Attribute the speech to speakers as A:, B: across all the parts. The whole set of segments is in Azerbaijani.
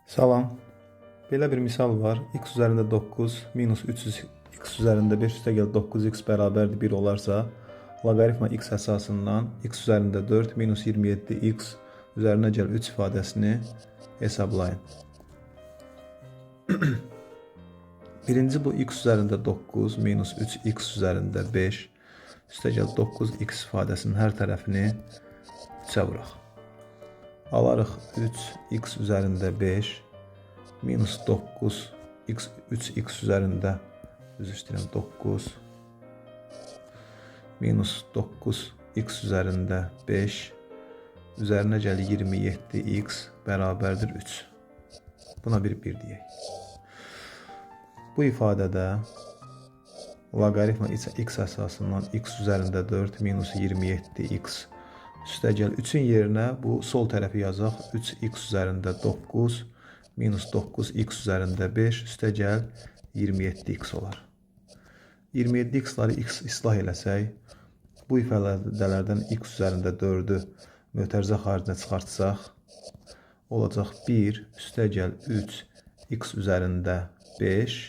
A: Salam. Belə bir misal var. X üzərində 9 minus 300 x üzərində 5 üstəgəl 9x bərabərdir 1 olarsa, loqaritma x əsasından x üzərində 4 minus 27x üzərinə gəl 3 ifadəsini hesablayın. Birinci bu x üzərində 9 minus 3x üzərində 5 üstəgəl 9x ifadəsinin hər tərəfini 3'ə vuraq. Alarıq 3x üzərində 5 minus 9x 3x üzərində 9 minus 9x üzərində 5 üzərinə gəl 27x bərabərdir 3. Buna bir deyək. Bu ifadədə loqaritma x əsasından x üzərində 4 minus 27x üstəgəl 3'ün yerinə bu sol tərəfi yazaq. 3x üzərində 9 minus 9x üzərində 5 üstəgəl 27x olar. 27x'ları x islah eləsək, bu ifadələrdən x üzərində 4'ü mötərizə xaricinə çıxartsaq, olacaq 1 üstəgəl 3 x üzərində 5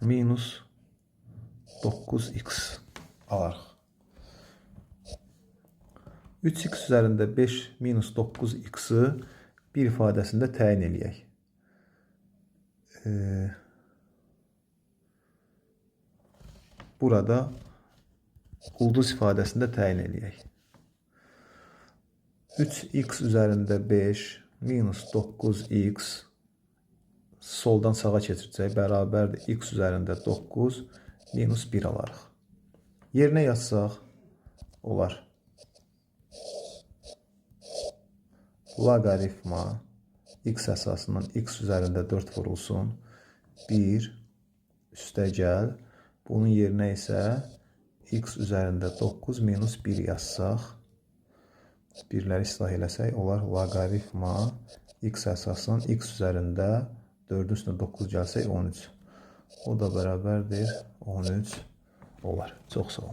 A: minus 9x alarıq. 3x üzərində 5 minus 9x'ı bir ifadəsində təyin eləyək. Burada ulduz ifadəsində təyin eləyək. 3x üzərində 5 minus 9x soldan sağa keçirsək bərabərdir x üzərində 9 minus 1 alarıq. Yerinə yazsaq olar. Loqaritma x əsasından x üzərində 4 vurulsun 1 üstəgəl bunun yerinə isə x üzərində 9 minus 1 yazsaq, birləri islah eləsək olar loqaritma x əsasından x üzərində 4'ün üstünə 9 gəlsək 13. O da bərabərdir 13 olar. Çox sağ olun.